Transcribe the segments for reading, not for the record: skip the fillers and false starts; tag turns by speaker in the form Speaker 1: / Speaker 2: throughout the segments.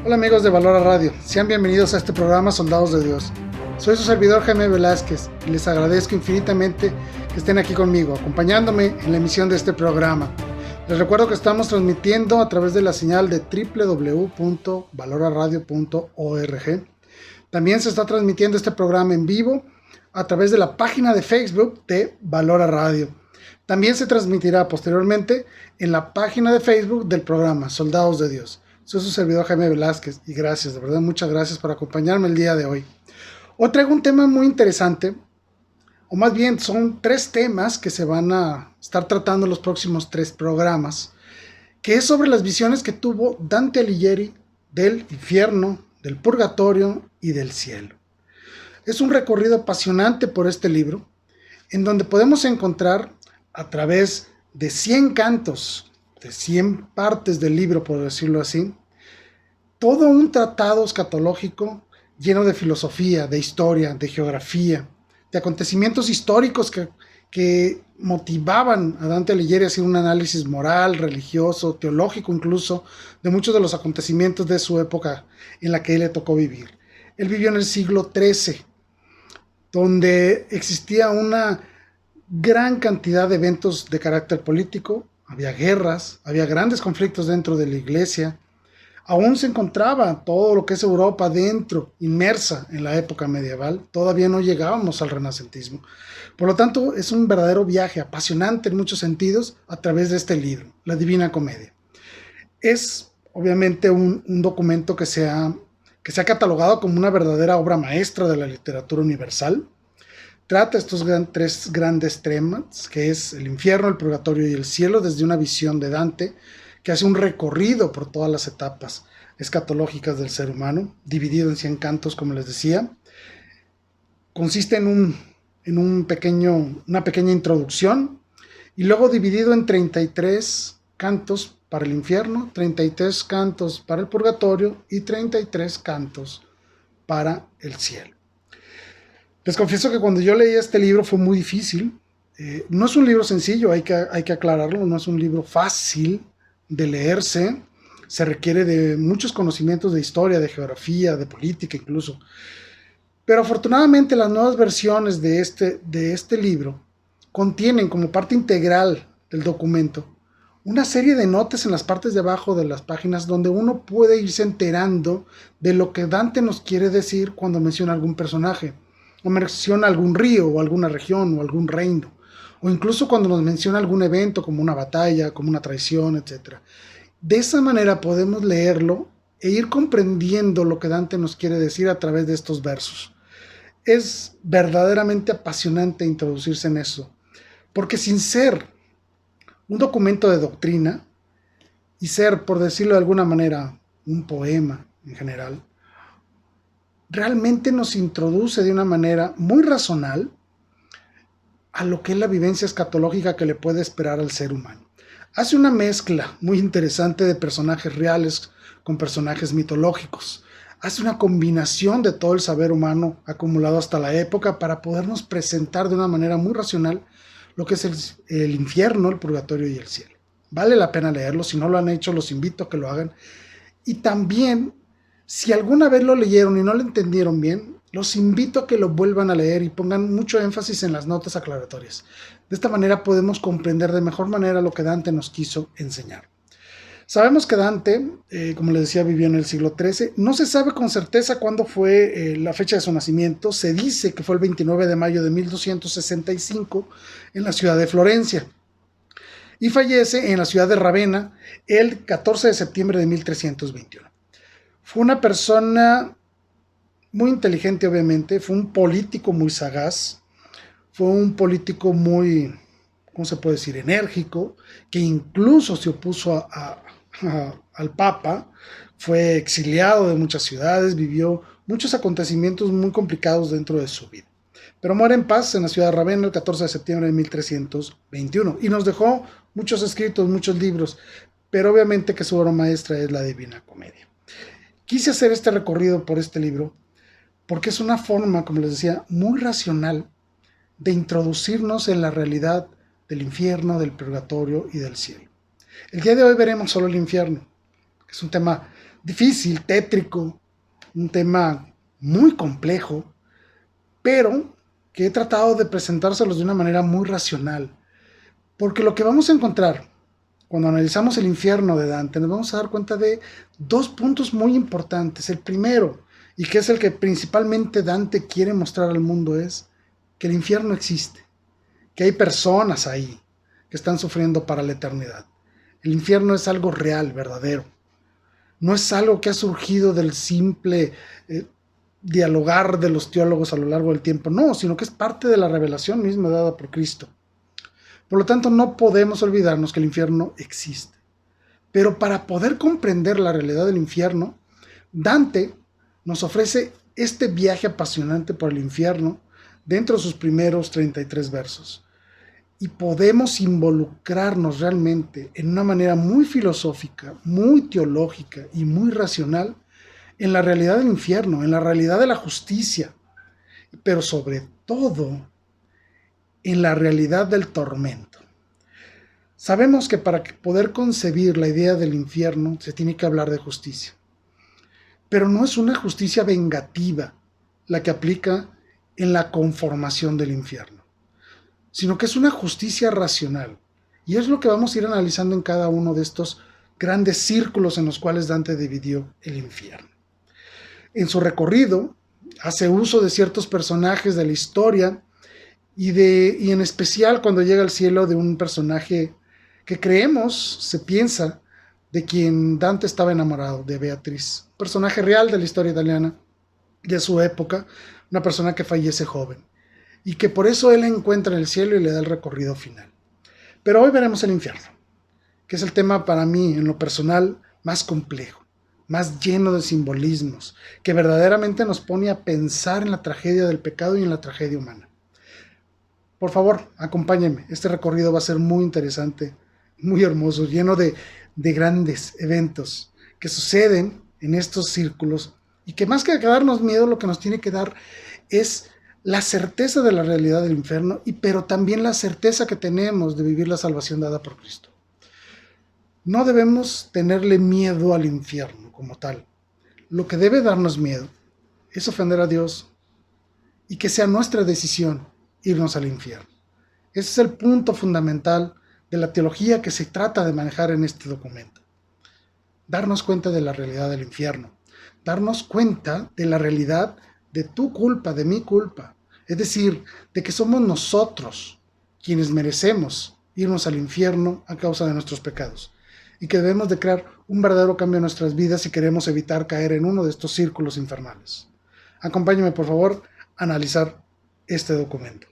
Speaker 1: Hola amigos de Valora Radio, sean bienvenidos a este programa Soldados de Dios. Soy su servidor Jaime Velázquez y les agradezco infinitamente que estén aquí conmigo, acompañándome en la emisión de este programa. Les recuerdo que estamos transmitiendo a través de la señal de www.valoraradio.org. También se está transmitiendo este programa en vivo a través de la página de Facebook de Valora Radio. También se transmitirá posteriormente en la página de Facebook del programa Soldados de Dios. Soy su servidor Jaime Velázquez y gracias, de verdad, muchas gracias por acompañarme el día de hoy. Hoy traigo un tema muy interesante, o más bien son 3 temas que se van a estar tratando en los próximos 3 programas, que es sobre las visiones que tuvo Dante Alighieri del infierno, del purgatorio y del cielo. Es un recorrido apasionante por este libro, en donde podemos encontrar a través de 100 cantos, de 100 partes del libro, por decirlo así, todo un tratado escatológico lleno de filosofía, de historia, de geografía, de acontecimientos históricos que motivaban a Dante Alighieri a hacer un análisis moral, religioso, teológico incluso, de muchos de los acontecimientos de su época en la que él le tocó vivir. Él vivió en el siglo XIII, donde existía una gran cantidad de eventos de carácter político, había guerras, había grandes conflictos dentro de la iglesia, aún se encontraba todo lo que es Europa dentro, inmersa en la época medieval, todavía no llegábamos al renacentismo. Por lo tanto, es un verdadero viaje apasionante en muchos sentidos a través de este libro, La Divina Comedia. Es obviamente un documento que se ha catalogado como una verdadera obra maestra de la literatura universal. Trata estos 3 grandes temas, que es el infierno, el purgatorio y el cielo, desde una visión de Dante, que hace un recorrido por todas las etapas escatológicas del ser humano, dividido en 100 cantos, como les decía. Consiste en una pequeña introducción, y luego dividido en 33 cantos para el infierno, 33 cantos para el purgatorio y 33 cantos para el cielo. Les confieso que cuando yo leí este libro fue muy difícil. No es un libro sencillo, hay que aclararlo, no es un libro fácil de leerse. Se requiere de muchos conocimientos de historia, de geografía, de política incluso. Pero afortunadamente las nuevas versiones de este libro contienen como parte integral del documento una serie de notas en las partes de abajo de las páginas donde uno puede irse enterando de lo que Dante nos quiere decir cuando menciona algún personaje, o menciona algún río, o alguna región, o algún reino, o incluso cuando nos menciona algún evento como una batalla, como una traición, etc. De esa manera podemos leerlo e ir comprendiendo lo que Dante nos quiere decir a través de estos versos. Es verdaderamente apasionante introducirse en eso, porque sin ser un documento de doctrina y ser, por decirlo de alguna manera, un poema en general, realmente nos introduce de una manera muy racional a lo que es la vivencia escatológica que le puede esperar al ser humano. Hace una mezcla muy interesante de personajes reales con personajes mitológicos. Hace una combinación de todo el saber humano acumulado hasta la época para podernos presentar de una manera muy racional lo que es el infierno, el purgatorio y el cielo. Vale la pena leerlo, si no lo han hecho los invito a que lo hagan. Y también, si alguna vez lo leyeron y no lo entendieron bien, los invito a que lo vuelvan a leer y pongan mucho énfasis en las notas aclaratorias. De esta manera podemos comprender de mejor manera lo que Dante nos quiso enseñar. Sabemos que Dante, como les decía, vivió en el siglo XIII. No se sabe con certeza cuándo fue la fecha de su nacimiento. Se dice que fue el 29 de mayo de 1265 en la ciudad de Florencia. Y fallece en la ciudad de Ravenna el 14 de septiembre de 1321. Fue una persona muy inteligente, obviamente. Fue un político muy sagaz. Fue un político muy, ¿cómo se puede decir?, enérgico, que incluso se opuso al Papa, fue exiliado de muchas ciudades, vivió muchos acontecimientos muy complicados dentro de su vida. Pero muere en paz en la ciudad de Ravenna el 14 de septiembre de 1321 y nos dejó muchos escritos, muchos libros, pero obviamente que su obra maestra es la Divina Comedia. Quise hacer este recorrido por este libro porque es una forma, como les decía, muy racional de introducirnos en la realidad del infierno, del purgatorio y del cielo. El día de hoy veremos solo el infierno, que es un tema difícil, tétrico, un tema muy complejo, pero que he tratado de presentárselos de una manera muy racional. Porque lo que vamos a encontrar cuando analizamos el infierno de Dante, nos vamos a dar cuenta de dos puntos muy importantes. El primero, y que es el que principalmente Dante quiere mostrar al mundo, es que el infierno existe, que hay personas ahí que están sufriendo para la eternidad. El infierno es algo real, verdadero. No es algo que ha surgido del simple dialogar de los teólogos a lo largo del tiempo, no, sino que es parte de la revelación misma dada por Cristo. Por lo tanto, no podemos olvidarnos que el infierno existe. Pero para poder comprender la realidad del infierno, Dante nos ofrece este viaje apasionante por el infierno dentro de sus primeros 33 versos. Y podemos involucrarnos realmente en una manera muy filosófica, muy teológica y muy racional en la realidad del infierno, en la realidad de la justicia, pero sobre todo en la realidad del tormento. Sabemos que para poder concebir la idea del infierno se tiene que hablar de justicia, pero no es una justicia vengativa la que aplica en la conformación del infierno, sino que es una justicia racional, y es lo que vamos a ir analizando en cada uno de estos grandes círculos en los cuales Dante dividió el infierno. En su recorrido hace uso de ciertos personajes de la historia y en especial cuando llega al cielo de un personaje que creemos, se piensa, de quien Dante estaba enamorado, de Beatriz, personaje real de la historia italiana de su época, una persona que fallece joven, y que por eso él encuentra en el cielo y le da el recorrido final. Pero hoy veremos el infierno, que es el tema para mí, en lo personal, más complejo, más lleno de simbolismos, que verdaderamente nos pone a pensar en la tragedia del pecado y en la tragedia humana. Por favor, acompáñenme. Este recorrido va a ser muy interesante, muy hermoso, lleno de grandes eventos que suceden en estos círculos y que más que darnos miedo, lo que nos tiene que dar es la certeza de la realidad del infierno, pero también la certeza que tenemos de vivir la salvación dada por Cristo. No debemos tenerle miedo al infierno como tal. Lo que debe darnos miedo es ofender a Dios y que sea nuestra decisión irnos al infierno. Ese es el punto fundamental de la teología que se trata de manejar en este documento. Darnos cuenta de la realidad del infierno. Darnos cuenta de la realidad de tu culpa, de mi culpa. Es decir, de que somos nosotros quienes merecemos irnos al infierno a causa de nuestros pecados. Y que debemos de crear un verdadero cambio en nuestras vidas si queremos evitar caer en uno de estos círculos infernales. Acompáñame, por favor, a analizar este documento.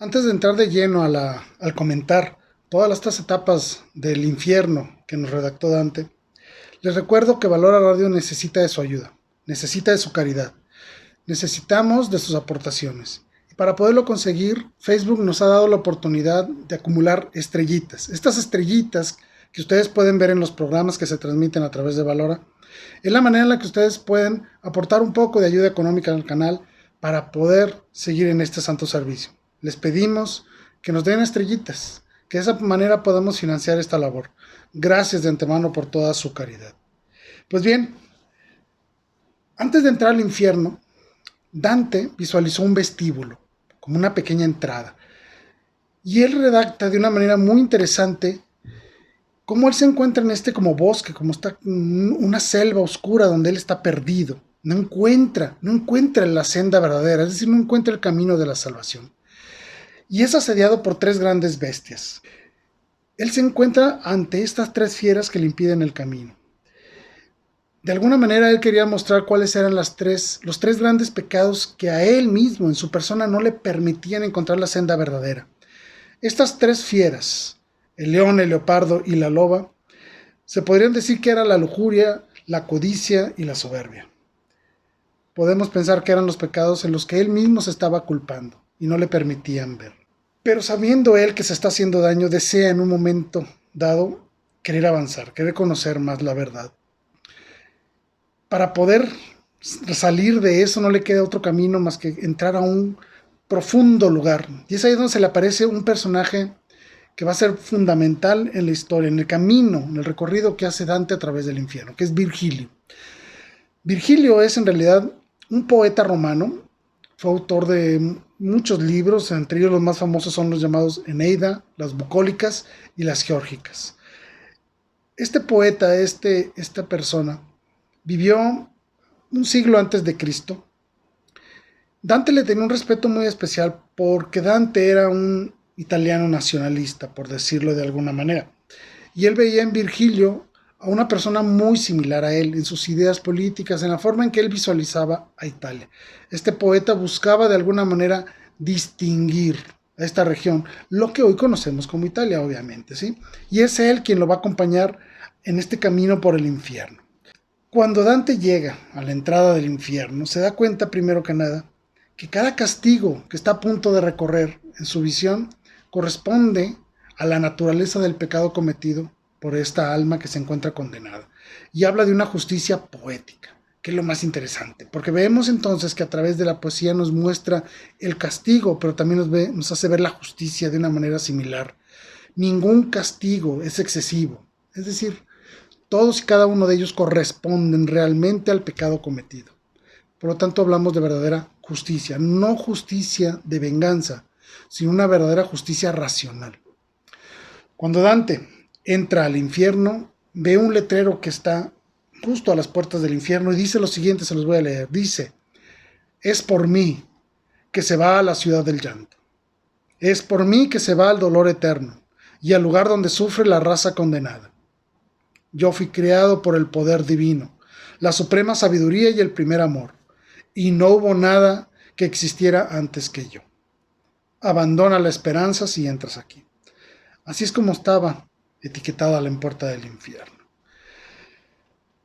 Speaker 1: Antes de entrar de lleno al comentar todas estas etapas del infierno que nos redactó Dante, les recuerdo que Valora Radio necesita de su ayuda, necesita de su caridad, necesitamos de sus aportaciones. Y para poderlo conseguir, Facebook nos ha dado la oportunidad de acumular estrellitas. Estas estrellitas que ustedes pueden ver en los programas que se transmiten a través de Valora, es la manera en la que ustedes pueden aportar un poco de ayuda económica al canal para poder seguir en este santo servicio. Les pedimos que nos den estrellitas, que de esa manera podamos financiar esta labor. Gracias de antemano por toda su caridad. Pues bien, antes de entrar al infierno, Dante visualizó un vestíbulo, como una pequeña entrada. Y él redacta de una manera muy interesante cómo él se encuentra en este como bosque, como está una selva oscura donde él está perdido. No encuentra la senda verdadera, es decir, no encuentra el camino de la salvación. Y es asediado por tres grandes bestias. Él se encuentra ante estas tres fieras que le impiden el camino. De alguna manera él quería mostrar cuáles eran los tres grandes pecados que a él mismo, en su persona, no le permitían encontrar la senda verdadera. Estas tres fieras, el león, el leopardo y la loba, se podrían decir que era la lujuria, la codicia y la soberbia. Podemos pensar que eran los pecados en los que él mismo se estaba culpando y no le permitían ver. Pero sabiendo él que se está haciendo daño, desea en un momento dado querer avanzar, querer conocer más la verdad. Para poder salir de eso no le queda otro camino más que entrar a un profundo lugar. Y es ahí donde se le aparece un personaje que va a ser fundamental en la historia, en el camino, en el recorrido que hace Dante a través del infierno, que es Virgilio. Virgilio es en realidad un poeta romano, fue autor de muchos libros, entre ellos los más famosos son los llamados Eneida, las Bucólicas y las Geórgicas. Este poeta, esta persona, vivió un siglo antes de Cristo. Dante le tenía un respeto muy especial porque Dante era un italiano nacionalista, por decirlo de alguna manera. Y él veía en Virgilio a una persona muy similar a él en sus ideas políticas, en la forma en que él visualizaba a Italia. Este poeta buscaba de alguna manera distinguir a esta región, lo que hoy conocemos como Italia, obviamente, ¿sí? Y es él quien lo va a acompañar en este camino por el infierno. Cuando Dante llega a la entrada del infierno, se da cuenta primero que nada que cada castigo que está a punto de recorrer en su visión corresponde a la naturaleza del pecado cometido por esta alma que se encuentra condenada. Y habla de una justicia poética, que es lo más interesante, porque vemos entonces que a través de la poesía nos muestra el castigo, pero también nos hace ver la justicia de una manera similar. Ningún castigo es excesivo, es decir, todos y cada uno de ellos corresponden realmente al pecado cometido. Por lo tanto, hablamos de verdadera justicia, no justicia de venganza, sino una verdadera justicia racional. Cuando Dante entra al infierno, ve un letrero que está justo a las puertas del infierno y dice lo siguiente, se los voy a leer. Dice, es por mí que se va a la ciudad del llanto. Es por mí que se va al dolor eterno y al lugar donde sufre la raza condenada. Yo fui creado por el poder divino, la suprema sabiduría y el primer amor, y no hubo nada que existiera antes que yo. Abandona la esperanza si entras aquí. Así es como estaba etiquetada la puerta del infierno.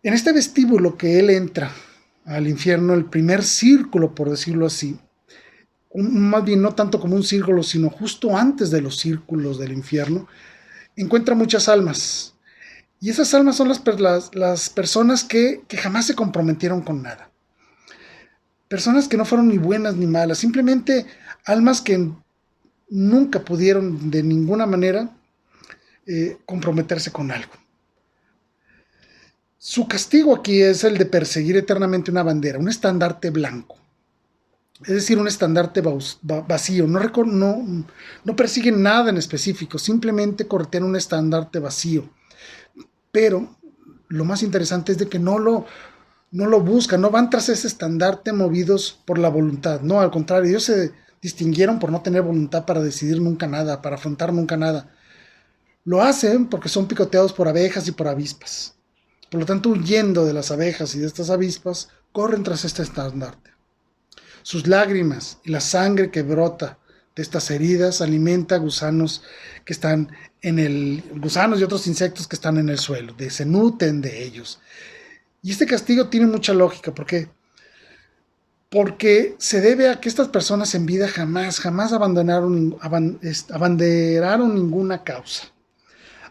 Speaker 1: En este vestíbulo que él entra al infierno, el primer círculo, por decirlo así, más bien no tanto como un círculo, sino justo antes de los círculos del infierno, encuentra muchas almas. Y esas almas son las personas que jamás se comprometieron con nada. Personas que no fueron ni buenas ni malas, simplemente almas que nunca pudieron de ninguna manera comprometerse con algo. Su castigo aquí es el de perseguir eternamente una bandera, un estandarte blanco. Es decir, un estandarte vacío. No persiguen nada en específico, simplemente corretean un estandarte vacío. Pero lo más interesante es de que no lo buscan, no van tras ese estandarte movidos por la voluntad. No, al contrario, ellos se distinguieron por no tener voluntad para decidir nunca nada, para afrontar nunca nada. Lo hacen porque son picoteados por abejas y por avispas. Por lo tanto, huyendo de las abejas y de estas avispas, corren tras este estandarte. Sus lágrimas y la sangre que brota de estas heridas alimenta gusanos que están gusanos y otros insectos que están en el suelo, se nutren de ellos. Y este castigo tiene mucha lógica, ¿por qué? Porque se debe a que estas personas en vida jamás abanderaron ninguna causa.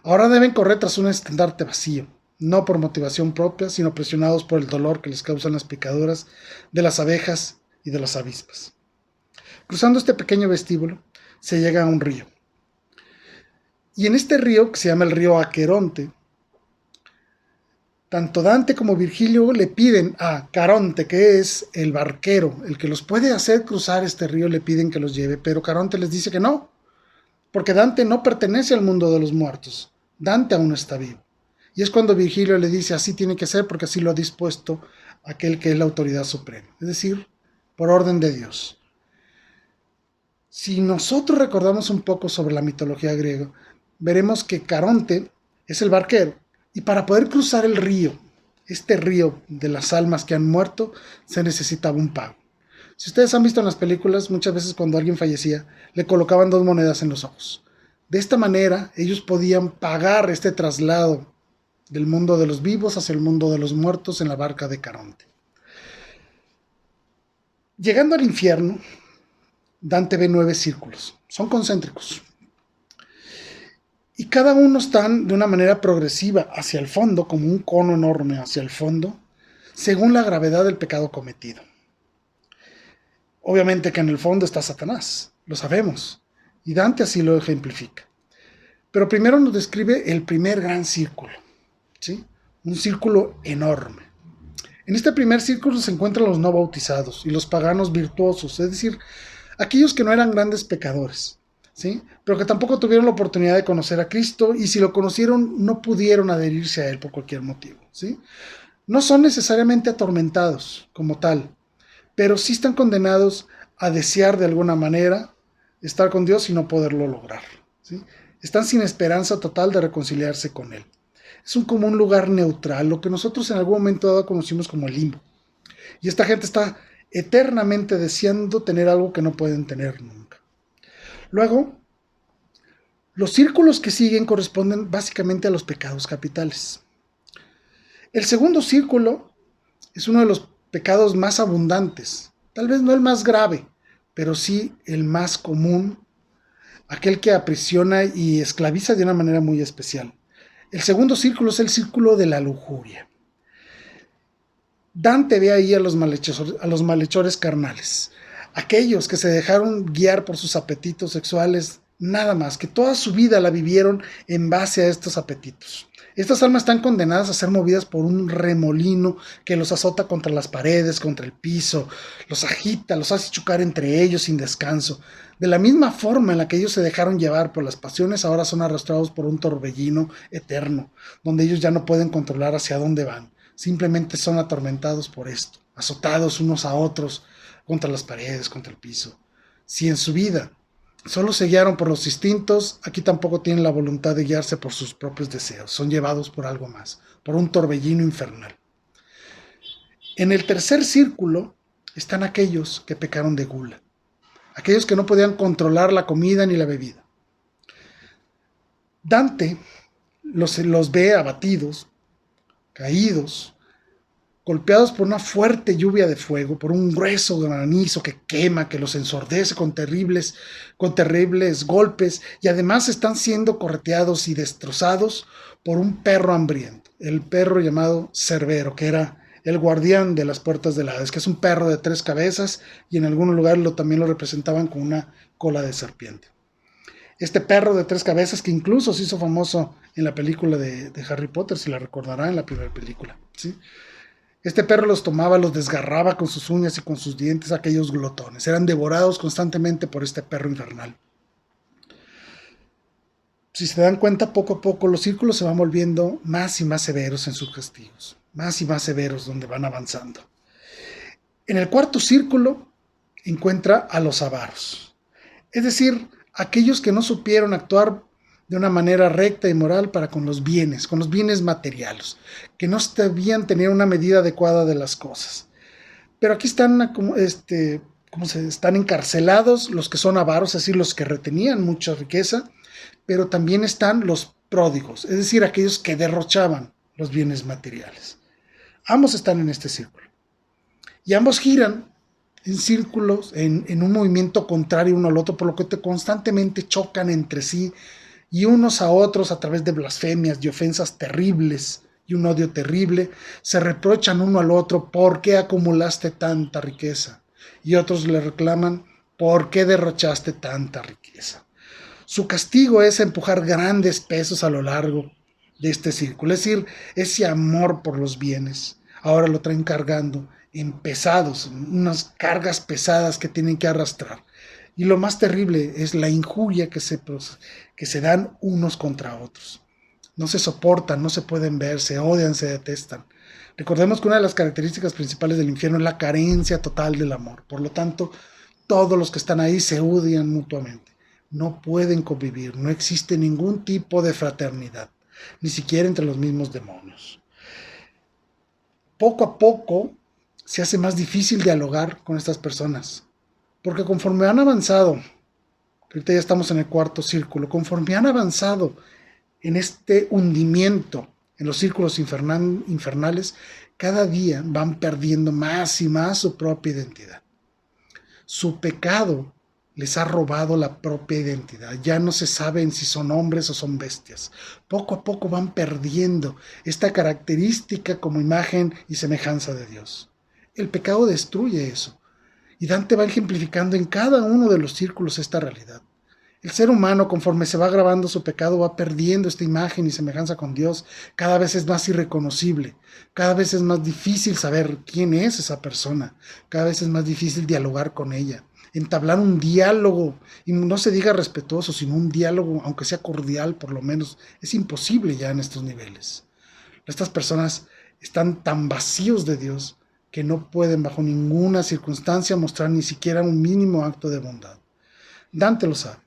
Speaker 1: Ahora deben correr tras un estandarte vacío, no por motivación propia, sino presionados por el dolor que les causan las picaduras de las abejas y de las avispas. Cruzando este pequeño vestíbulo, se llega a un río. Y en este río, que se llama el río Aqueronte, tanto Dante como Virgilio le piden a Caronte, que es el barquero, el que los puede hacer cruzar este río, le piden que los lleve, pero Caronte les dice que no, porque Dante no pertenece al mundo de los muertos, Dante aún está vivo. Y es cuando Virgilio le dice, así tiene que ser, porque así lo ha dispuesto aquel que es la autoridad suprema, es decir, por orden de Dios. Si nosotros recordamos un poco sobre la mitología griega, veremos que Caronte es el barquero, y para poder cruzar el río, este río de las almas que han muerto, se necesitaba un pago. Si ustedes han visto en las películas, muchas veces cuando alguien fallecía, le colocaban 2 monedas en los ojos. De esta manera, ellos podían pagar este traslado del mundo de los vivos hacia el mundo de los muertos en la barca de Caronte. Llegando al infierno, Dante ve 9 círculos, son concéntricos. Y cada uno están de una manera progresiva hacia el fondo, como un cono enorme hacia el fondo, según la gravedad del pecado cometido. Obviamente que en el fondo está Satanás, lo sabemos, y Dante así lo ejemplifica. Pero primero nos describe el primer gran círculo, ¿sí? Un círculo enorme. En este primer círculo se encuentran los no bautizados y los paganos virtuosos, es decir, aquellos que no eran grandes pecadores, ¿sí? Pero que tampoco tuvieron la oportunidad de conocer a Cristo y si lo conocieron no pudieron adherirse a Él por cualquier motivo, ¿sí? No son necesariamente atormentados como tal, pero sí están condenados a desear de alguna manera estar con Dios y no poderlo lograr, ¿sí? Están sin esperanza total de reconciliarse con Él. Es como un lugar neutral, lo que nosotros en algún momento dado conocimos como el limbo. Y esta gente está eternamente deseando tener algo que no pueden tener nunca. Luego, los círculos que siguen corresponden básicamente a los pecados capitales. El segundo círculo es uno de los pecados más abundantes, tal vez no el más grave, pero sí el más común, aquel que aprisiona y esclaviza de una manera muy especial. El segundo círculo es el círculo de la lujuria. Dante ve ahí a los malhechores carnales, aquellos que se dejaron guiar por sus apetitos sexuales, nada más, que toda su vida la vivieron en base a estos apetitos. Estas almas están condenadas a ser movidas por un remolino que los azota contra las paredes, contra el piso, los agita, los hace chocar entre ellos sin descanso. De la misma forma en la que ellos se dejaron llevar por las pasiones, ahora son arrastrados por un torbellino eterno, donde ellos ya no pueden controlar hacia dónde van. Simplemente son atormentados por esto, azotados unos a otros contra las paredes, contra el piso. Si en su vida solo se guiaron por los instintos, aquí tampoco tienen la voluntad de guiarse por sus propios deseos. Son llevados por algo más, por un torbellino infernal. En el tercer círculo están aquellos que pecaron de gula, aquellos que no podían controlar la comida ni la bebida. Dante los ve abatidos, caídos, golpeados por una fuerte lluvia de fuego, por un grueso granizo que quema, que los ensordece con terribles golpes, y además están siendo correteados y destrozados por un perro hambriento, el perro llamado Cerbero, que era el guardián de las puertas del Hades, que es un perro de 3 cabezas, y en algunos lugares también lo representaban con una cola de serpiente. Este perro de 3 cabezas que incluso se hizo famoso en la película de Harry Potter, si la recordará, en la primera película, ¿sí? Este perro los tomaba, los desgarraba con sus uñas y con sus dientes, aquellos glotones. Eran devorados constantemente por este perro infernal. Si se dan cuenta, poco a poco los círculos se van volviendo más y más severos en sus castigos. Más y más severos donde van avanzando. En el cuarto círculo encuentra a los avaros. Es decir, aquellos que no supieron actuar de una manera recta y moral para con los bienes materiales, que no sabían tener una medida adecuada de las cosas. Pero aquí están están encarcelados los que son avaros, es decir, los que retenían mucha riqueza, pero también están los pródigos, es decir, aquellos que derrochaban los bienes materiales. Ambos están en este círculo. Y ambos giran en círculos, en un movimiento contrario uno al otro, por lo que constantemente chocan entre sí y unos a otros a través de blasfemias y ofensas terribles y un odio terrible, se reprochan uno al otro: ¿por qué acumulaste tanta riqueza? Y otros le reclaman: ¿por qué derrochaste tanta riqueza? Su castigo es empujar grandes pesos a lo largo de este círculo, es decir, ese amor por los bienes. Ahora lo traen cargando en pesados, unas cargas pesadas que tienen que arrastrar. Y lo más terrible es la injuria que se dan unos contra otros. No se soportan, no se pueden ver, se odian, se detestan. Recordemos que una de las características principales del infierno es la carencia total del amor. Por lo tanto, todos los que están ahí se odian mutuamente. No pueden convivir, no existe ningún tipo de fraternidad, ni siquiera entre los mismos demonios. Poco a poco se hace más difícil dialogar con estas personas. Porque conforme han avanzado, ahorita ya estamos en el cuarto círculo, conforme han avanzado en este hundimiento en los círculos infernales, cada día van perdiendo más y más su propia identidad. Su pecado les ha robado la propia identidad. Ya no se saben si son hombres o son bestias. Poco a poco van perdiendo esta característica como imagen y semejanza de Dios. El pecado destruye eso. Y Dante va ejemplificando en cada uno de los círculos esta realidad. El ser humano, conforme se va agravando su pecado, va perdiendo esta imagen y semejanza con Dios. Cada vez es más irreconocible. Cada vez es más difícil saber quién es esa persona. Cada vez es más difícil dialogar con ella. Entablar un diálogo, y no se diga respetuoso, sino un diálogo, aunque sea cordial por lo menos, es imposible ya en estos niveles. Estas personas están tan vacíos de Dios que no pueden bajo ninguna circunstancia mostrar ni siquiera un mínimo acto de bondad. Dante lo sabe.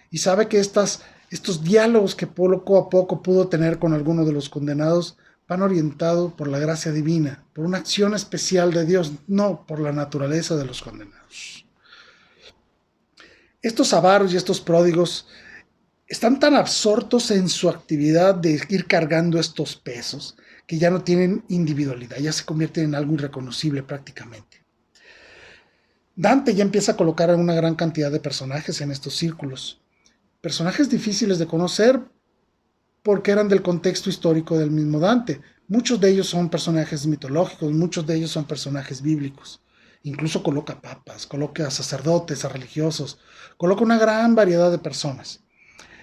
Speaker 1: Y sabe que estos diálogos que poco a poco pudo tener con algunos de los condenados van orientados por la gracia divina, por una acción especial de Dios, no por la naturaleza de los condenados. Estos avaros y estos pródigos están tan absortos en su actividad de ir cargando estos pesos que ya no tienen individualidad, ya se convierten en algo irreconocible prácticamente. Dante ya empieza a colocar una gran cantidad de personajes en estos círculos. Personajes difíciles de conocer porque eran del contexto histórico del mismo Dante. Muchos de ellos son personajes mitológicos, muchos de ellos son personajes bíblicos. Incluso coloca papas, coloca a sacerdotes, a religiosos, coloca una gran variedad de personas.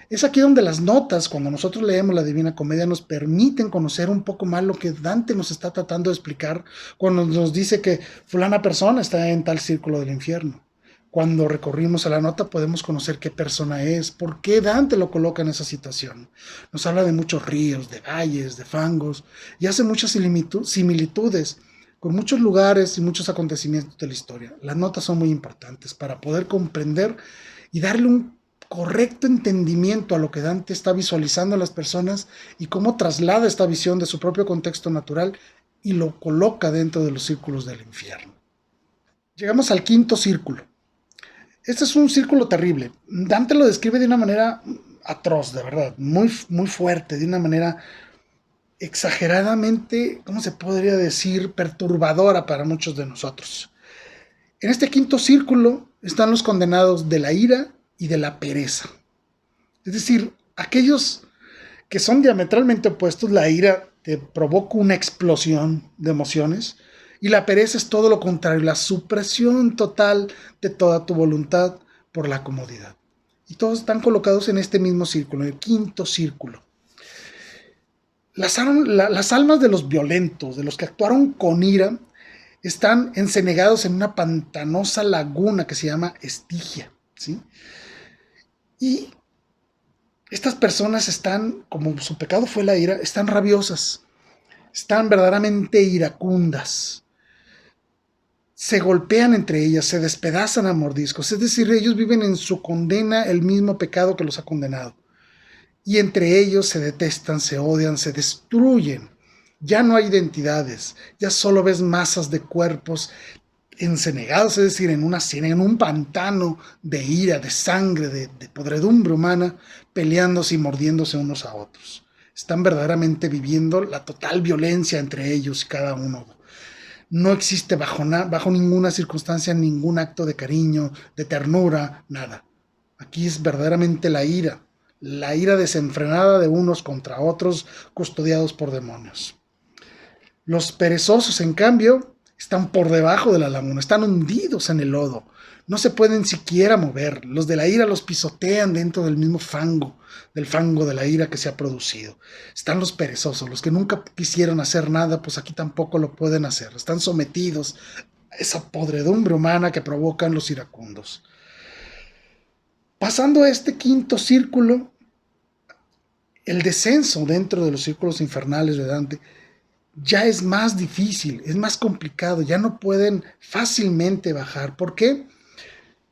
Speaker 1: Es aquí donde las notas, cuando nosotros leemos la Divina Comedia, nos permiten conocer un poco más lo que Dante nos está tratando de explicar cuando nos dice que fulana persona está en tal círculo del infierno. Cuando recorrimos a la nota podemos conocer qué persona es, por qué Dante lo coloca en esa situación. Nos habla de muchos ríos, de valles, de fangos, y hace muchas similitudes con muchos lugares y muchos acontecimientos de la historia. Las notas son muy importantes para poder comprender y darle un correcto entendimiento a lo que Dante está visualizando a las personas y cómo traslada esta visión de su propio contexto natural y lo coloca dentro de los círculos del infierno. Llegamos al quinto círculo. Este es un círculo terrible. Dante lo describe de una manera atroz, de verdad, muy, muy fuerte, de una manera exageradamente, ¿cómo se podría decir?, perturbadora para muchos de nosotros. En este quinto círculo están los condenados de la ira y de la pereza. Es decir, aquellos que son diametralmente opuestos. La ira te provoca una explosión de emociones y la pereza es todo lo contrario, la supresión total de toda tu voluntad por la comodidad. Y todos están colocados en este mismo círculo, en el quinto círculo. Las almas de los violentos, de los que actuaron con ira, están encenegados en una pantanosa laguna que se llama Estigia, ¿sí? Y estas personas están, como su pecado fue la ira, están rabiosas, están verdaderamente iracundas. Se golpean entre ellas, se despedazan a mordiscos, es decir, ellos viven en su condena el mismo pecado que los ha condenado. Y entre ellos se detestan, se odian, se destruyen. Ya no hay identidades, ya solo ves masas de cuerpos encenegados, es decir, en una ciénaga, en un pantano de ira, de sangre, de podredumbre humana, peleándose y mordiéndose unos a otros. Están verdaderamente viviendo la total violencia entre ellos y cada uno. No existe bajo ninguna circunstancia ningún acto de cariño, de ternura, nada. Aquí es verdaderamente la ira desenfrenada de unos contra otros, custodiados por demonios. Los perezosos, en cambio, están por debajo de la laguna, están hundidos en el lodo, no se pueden siquiera mover. Los de la ira los pisotean dentro del mismo fango, del fango de la ira que se ha producido. Están los perezosos, los que nunca quisieron hacer nada, pues aquí tampoco lo pueden hacer. Están sometidos a esa podredumbre humana que provocan los iracundos. Pasando a este quinto círculo, el descenso dentro de los círculos infernales de Dante ya es más difícil, es más complicado, ya no pueden fácilmente bajar. ¿Por qué?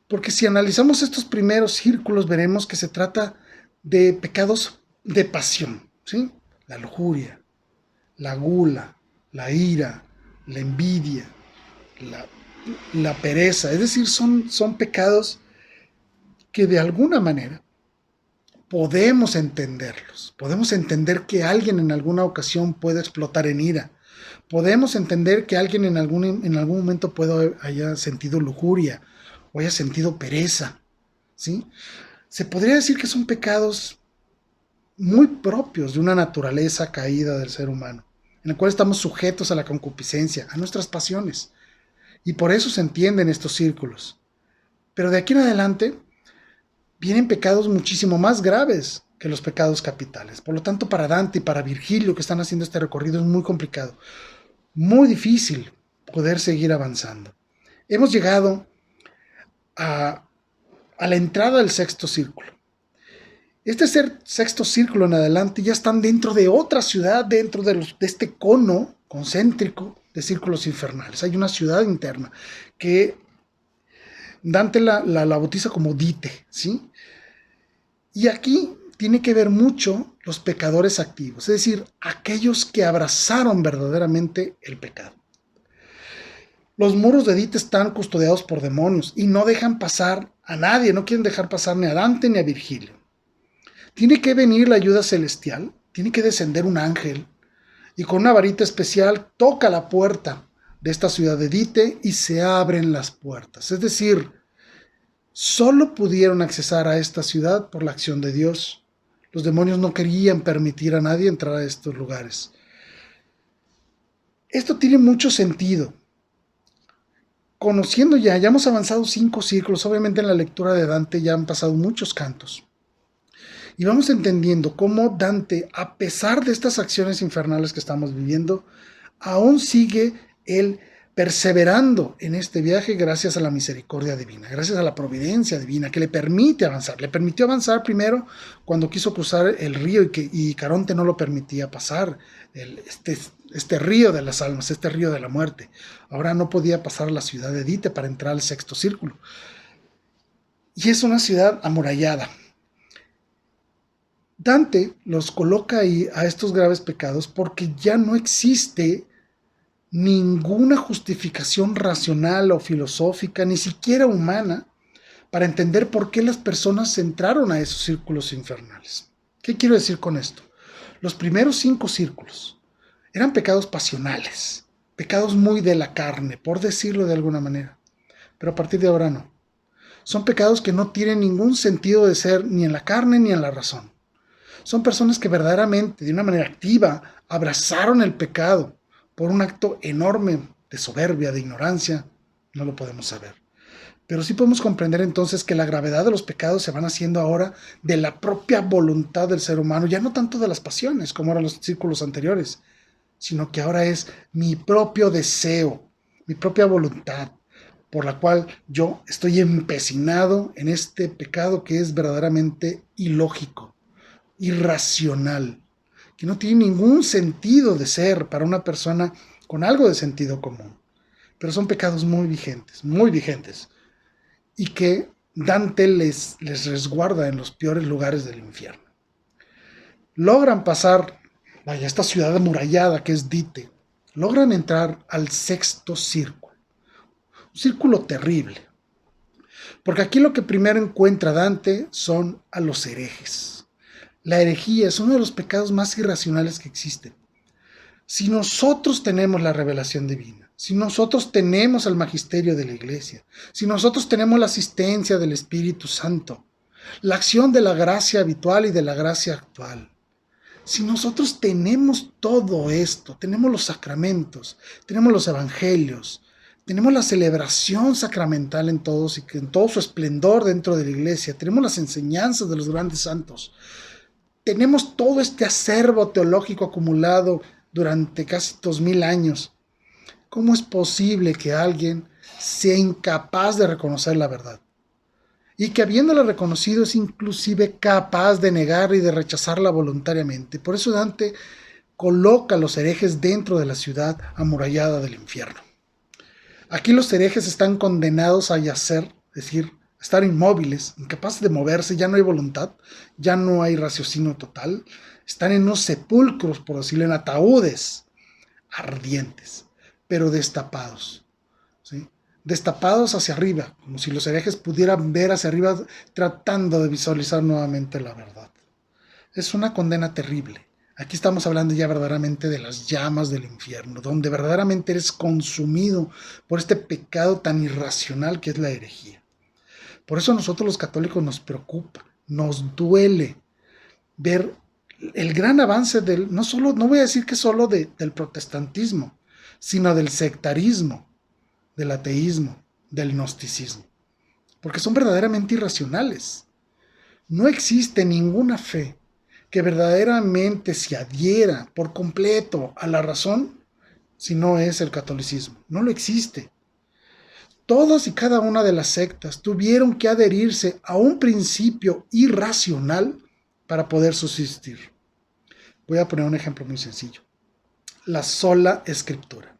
Speaker 1: Porque si analizamos estos primeros círculos veremos que se trata de pecados de pasión, ¿sí? La lujuria, la gula, la ira, la envidia, la pereza, es decir, son pecados que de alguna manera podemos entenderlos, podemos entender que alguien en alguna ocasión puede explotar en ira, podemos entender que alguien en algún momento haya sentido lujuria o haya sentido pereza, ¿sí? Se podría decir que son pecados muy propios de una naturaleza caída del ser humano, en el cual estamos sujetos a la concupiscencia, a nuestras pasiones, y por eso se entienden estos círculos. Pero de aquí en adelante vienen pecados muchísimo más graves que los pecados capitales. Por lo tanto, para Dante y para Virgilio, que están haciendo este recorrido, es muy complicado, muy difícil poder seguir avanzando. Hemos llegado a la entrada del sexto círculo. Este sexto círculo en adelante ya están dentro de otra ciudad, dentro de este cono concéntrico de círculos infernales. Hay una ciudad interna que Dante la bautiza como Dite, ¿sí? Y aquí tiene que ver mucho los pecadores activos, es decir, aquellos que abrazaron verdaderamente el pecado. Los muros de Dite están custodiados por demonios y no dejan pasar a nadie, no quieren dejar pasar ni a Dante ni a Virgilio. Tiene que venir la ayuda celestial, tiene que descender un ángel y con una varita especial toca la puerta de esta ciudad de Dite y se abren las puertas. Es decir, solo pudieron accesar a esta ciudad por la acción de Dios. Los demonios no querían permitir a nadie entrar a estos lugares. Esto tiene mucho sentido. Conociendo ya hemos avanzado 5 círculos, obviamente en la lectura de Dante ya han pasado muchos cantos. Y vamos entendiendo cómo Dante, a pesar de estas acciones infernales que estamos viviendo, aún sigue él perseverando en este viaje gracias a la misericordia divina, gracias a la providencia divina que le permite avanzar. Le permitió avanzar primero cuando quiso cruzar el río y Caronte no lo permitía pasar, este río de las almas, este río de la muerte. Ahora no podía pasar a la ciudad de Dite para entrar al sexto círculo. Y es una ciudad amurallada. Dante los coloca ahí a estos graves pecados porque ya no existe ninguna justificación racional o filosófica, ni siquiera humana, para entender por qué las personas entraron a esos círculos infernales. ¿Qué quiero decir con esto? Los primeros 5 círculos eran pecados pasionales, pecados muy de la carne, por decirlo de alguna manera, pero a partir de ahora no. Son pecados que no tienen ningún sentido de ser ni en la carne ni en la razón. Son personas que verdaderamente, de una manera activa, abrazaron el pecado por un acto enorme de soberbia, de ignorancia. No lo podemos saber. Pero sí podemos comprender entonces que la gravedad de los pecados se van haciendo ahora de la propia voluntad del ser humano, ya no tanto de las pasiones como eran los círculos anteriores, sino que ahora es mi propio deseo, mi propia voluntad, por la cual yo estoy empecinado en este pecado que es verdaderamente ilógico, irracional, que no tiene ningún sentido de ser para una persona con algo de sentido común. Pero son pecados muy vigentes, y que Dante les resguarda en los peores lugares del infierno. Logran pasar esta ciudad amurallada que es Dite, logran entrar al sexto círculo, un círculo terrible, porque aquí lo que primero encuentra Dante son a los herejes. La herejía es uno de los pecados más irracionales que existen. Si nosotros tenemos la revelación divina, si nosotros tenemos el magisterio de la iglesia, si nosotros tenemos la asistencia del Espíritu Santo, la acción de la gracia habitual y de la gracia actual, si nosotros tenemos todo esto, tenemos los sacramentos, tenemos los evangelios, tenemos la celebración sacramental en todos y en todo su esplendor dentro de la iglesia, tenemos las enseñanzas de los grandes santos, tenemos todo este acervo teológico acumulado durante casi 2000 años. ¿Cómo es posible que alguien sea incapaz de reconocer la verdad? Y que habiéndola reconocido es inclusive capaz de negarla y de rechazarla voluntariamente. Por eso Dante coloca a los herejes dentro de la ciudad amurallada del infierno. Aquí los herejes están condenados a yacer, es decir, estar inmóviles, incapaces de moverse, ya no hay voluntad, ya no hay raciocinio total, están en unos sepulcros, por decirlo, en ataúdes ardientes, pero destapados, ¿sí? Destapados hacia arriba, como si los herejes pudieran ver hacia arriba tratando de visualizar nuevamente la verdad. Es una condena terrible. Aquí estamos hablando ya verdaderamente de las llamas del infierno, donde verdaderamente eres consumido por este pecado tan irracional que es la herejía. Por eso a nosotros los católicos nos preocupa, nos duele ver el gran avance no voy a decir que solo del protestantismo, sino del sectarismo, del ateísmo, del gnosticismo, porque son verdaderamente irracionales. No existe ninguna fe que verdaderamente se adhiera por completo a la razón si no es el catolicismo. No lo existe. Todas y cada una de las sectas tuvieron que adherirse a un principio irracional para poder subsistir. Voy a poner un ejemplo muy sencillo. La sola escritura.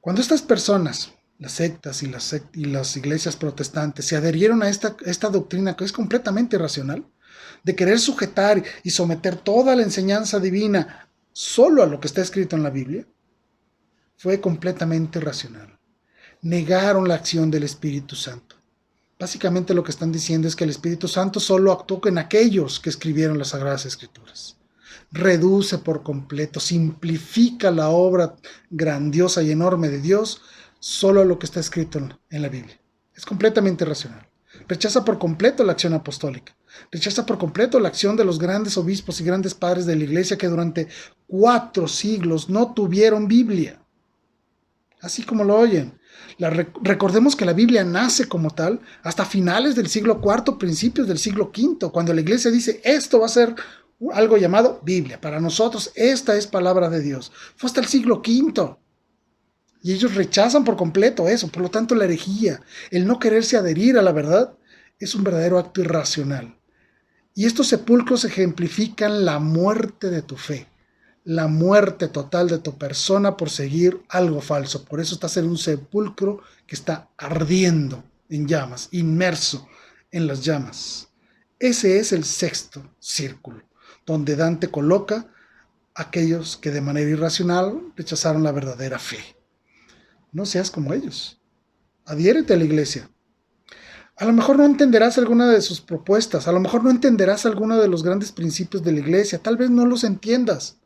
Speaker 1: Cuando estas personas, las sectas y las iglesias protestantes, se adherieron a esta doctrina que es completamente irracional, de querer sujetar y someter toda la enseñanza divina solo a lo que está escrito en la Biblia, fue completamente irracional. Negaron la acción del Espíritu Santo. Básicamente lo que están diciendo es que el Espíritu Santo solo actuó en aquellos que escribieron las Sagradas Escrituras. Reduce por completo, simplifica la obra grandiosa y enorme de Dios solo a lo que está escrito en la Biblia. Es completamente irracional. Rechaza por completo la acción apostólica. Rechaza por completo la acción de los grandes obispos y grandes padres de la iglesia que durante 4 siglos no tuvieron Biblia. Así como lo oyen. Recordemos que la Biblia nace como tal hasta finales del siglo IV, principios del siglo V, cuando la iglesia dice, esto va a ser algo llamado Biblia. Para nosotros, esta es palabra de Dios. Fue hasta el siglo V. Y ellos rechazan por completo eso. Por lo tanto, la herejía, el no quererse adherir a la verdad, es un verdadero acto irracional. Y estos sepulcros ejemplifican la muerte de tu fe, la muerte total de tu persona por seguir algo falso. Por eso estás en un sepulcro que está ardiendo en llamas, inmerso en las llamas. Ese es el sexto círculo, donde Dante coloca a aquellos que de manera irracional rechazaron la verdadera fe. No seas como ellos. Adhiérete a la iglesia. A lo mejor no entenderás alguna de sus propuestas, a lo mejor no entenderás alguno de los grandes principios de la iglesia, tal vez no los entiendas,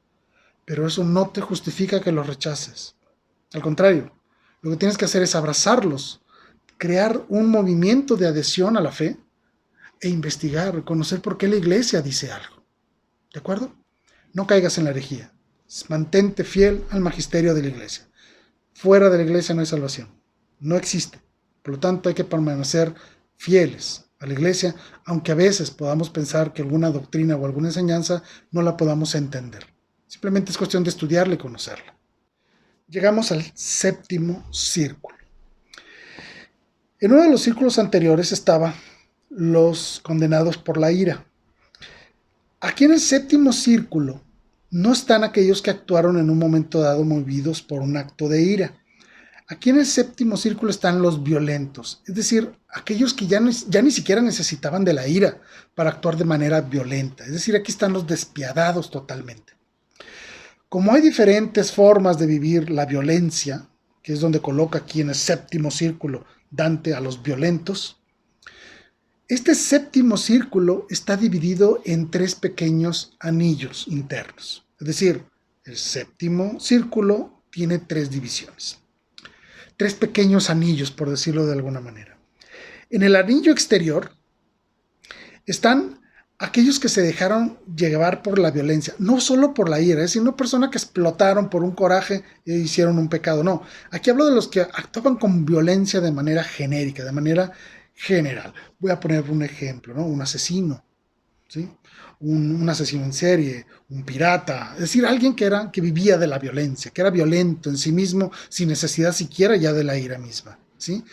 Speaker 1: pero eso no te justifica que los rechaces. Al contrario, lo que tienes que hacer es abrazarlos, crear un movimiento de adhesión a la fe e investigar, conocer por qué la iglesia dice algo. ¿De acuerdo? No caigas en la herejía. Mantente fiel al magisterio de la iglesia. Fuera de la iglesia no hay salvación. No existe. Por lo tanto, hay que permanecer fieles a la iglesia, aunque a veces podamos pensar que alguna doctrina o alguna enseñanza no la podamos entender. Simplemente es cuestión de estudiarla y conocerla. Llegamos al séptimo círculo. En uno de los círculos anteriores estaban los condenados por la ira. Aquí en el séptimo círculo no están aquellos que actuaron en un momento dado movidos por un acto de ira. Aquí en el séptimo círculo están los violentos, es decir, aquellos que ya ni siquiera necesitaban de la ira para actuar de manera violenta. Es decir, aquí están los despiadados totalmente. Como hay diferentes formas de vivir la violencia, que es donde coloca aquí en el séptimo círculo Dante a los violentos, este séptimo círculo está dividido en 3 pequeños anillos internos. Es decir, el séptimo círculo tiene 3 divisiones. 3 pequeños anillos, por decirlo de alguna manera. En el anillo exterior están aquellos que se dejaron llevar por la violencia, no solo por la ira, es decir, no personas que explotaron por un coraje e hicieron un pecado, no. Aquí hablo de los que actuaban con violencia de manera genérica, de manera general. Voy a poner un ejemplo, ¿no? Un asesino, ¿sí? Un asesino en serie, un pirata, es decir, alguien que vivía de la violencia, que era violento en sí mismo, sin necesidad siquiera ya de la ira misma, ¿sí?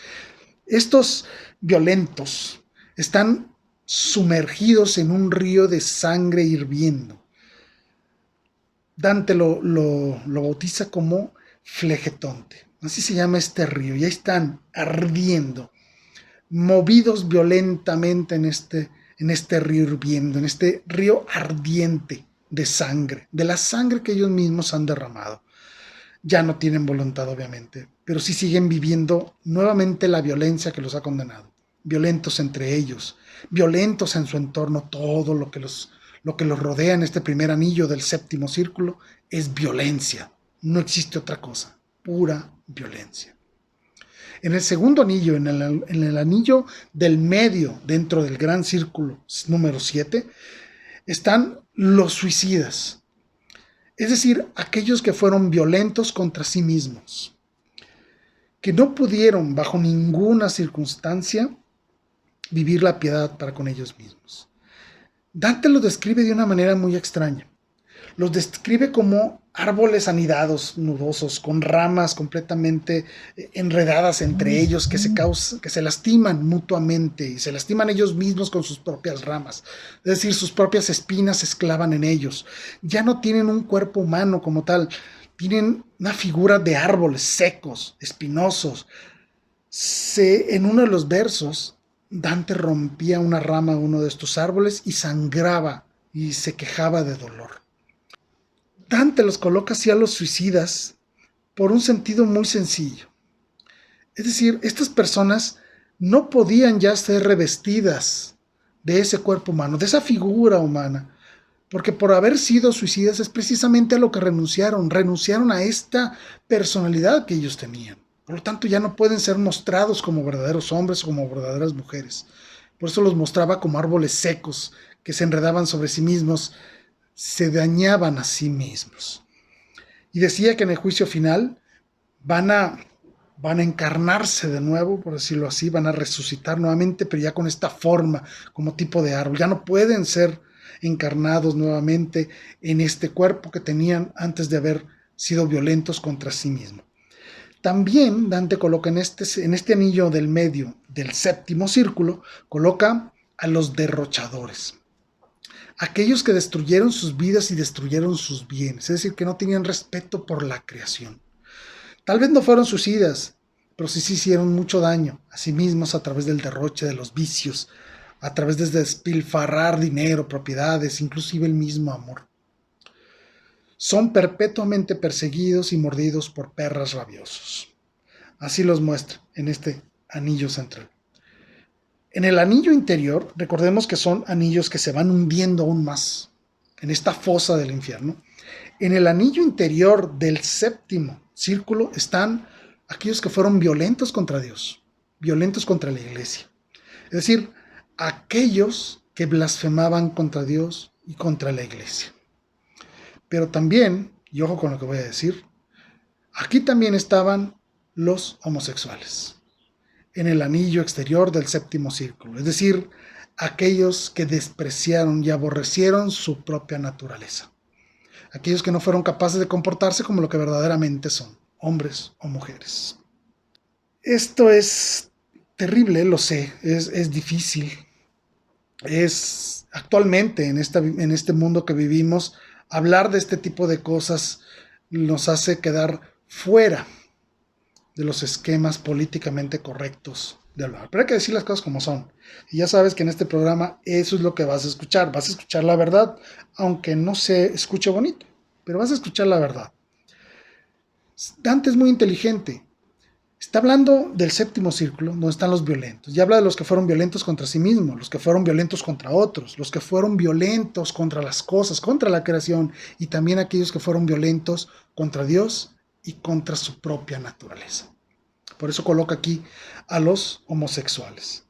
Speaker 1: Estos violentos están sumergidos en un río de sangre hirviendo. Dante lo bautiza como Flegetonte, así se llama este río, y ahí están ardiendo, movidos violentamente en este río hirviendo, en este río ardiente de sangre, de la sangre que ellos mismos han derramado. Ya no tienen voluntad, obviamente, pero sí siguen viviendo nuevamente la violencia que los ha condenado. Violentos entre ellos, violentos en su entorno, todo lo que los rodea en este primer anillo del séptimo círculo es violencia. No existe otra cosa, pura violencia. En el segundo anillo, en el anillo del medio, dentro del gran círculo número 7, están los suicidas. Es decir, aquellos que fueron violentos contra sí mismos, que no pudieron bajo ninguna circunstancia vivir la piedad para con ellos mismos. Dante lo describe de una manera muy extraña. Los describe como árboles anidados, nudosos, con ramas completamente enredadas entre ellos, que se lastiman mutuamente y se lastiman ellos mismos con sus propias ramas. Es decir, sus propias espinas se esclavan en ellos. Ya no tienen un cuerpo humano como tal, tienen una figura de árboles secos, espinosos. En uno de los versos, Dante rompía una rama de uno de estos árboles y sangraba y se quejaba de dolor. Dante los coloca así a los suicidas por un sentido muy sencillo. Es decir, estas personas no podían ya ser revestidas de ese cuerpo humano, de esa figura humana, porque por haber sido suicidas es precisamente a lo que renunciaron a esta personalidad que ellos tenían. Por lo tanto, ya no pueden ser mostrados como verdaderos hombres o como verdaderas mujeres. Por eso los mostraba como árboles secos que se enredaban sobre sí mismos, se dañaban a sí mismos. Y decía que en el juicio final van a encarnarse de nuevo, por decirlo así, van a resucitar nuevamente, pero ya con esta forma, como tipo de árbol. Ya no pueden ser encarnados nuevamente en este cuerpo que tenían antes de haber sido violentos contra sí mismos. También Dante coloca en este anillo del medio del séptimo círculo, coloca a los derrochadores. Aquellos que destruyeron sus vidas y destruyeron sus bienes, es decir, que no tenían respeto por la creación. Tal vez no fueron suicidas, pero sí hicieron mucho daño a sí mismos a través del derroche de los vicios, a través de despilfarrar dinero, propiedades, inclusive el mismo amor. Son perpetuamente perseguidos y mordidos por perras rabiosos. Así los muestra en este anillo central. En el anillo interior, recordemos que son anillos que se van hundiendo aún más en esta fosa del infierno. En el anillo interior del séptimo círculo están aquellos que fueron violentos contra Dios, violentos contra la iglesia. Es decir, aquellos que blasfemaban contra Dios y contra la iglesia. Pero también, y ojo con lo que voy a decir, aquí también estaban los homosexuales, en el anillo exterior del séptimo círculo, es decir, aquellos que despreciaron y aborrecieron su propia naturaleza, aquellos que no fueron capaces de comportarse como lo que verdaderamente son, hombres o mujeres. Esto es terrible, lo sé, es difícil, es actualmente en este mundo que vivimos, hablar de este tipo de cosas nos hace quedar fuera de los esquemas políticamente correctos de hablar. Pero hay que decir las cosas como son. Y ya sabes que en este programa eso es lo que vas a escuchar. Vas a escuchar la verdad, aunque no se escuche bonito, pero vas a escuchar la verdad. Dante es muy inteligente. Está hablando del séptimo círculo, donde están los violentos. Y habla de los que fueron violentos contra sí mismos, los que fueron violentos contra otros, los que fueron violentos contra las cosas, contra la creación, y también aquellos que fueron violentos contra Dios y contra su propia naturaleza. Por eso coloca aquí a los homosexuales.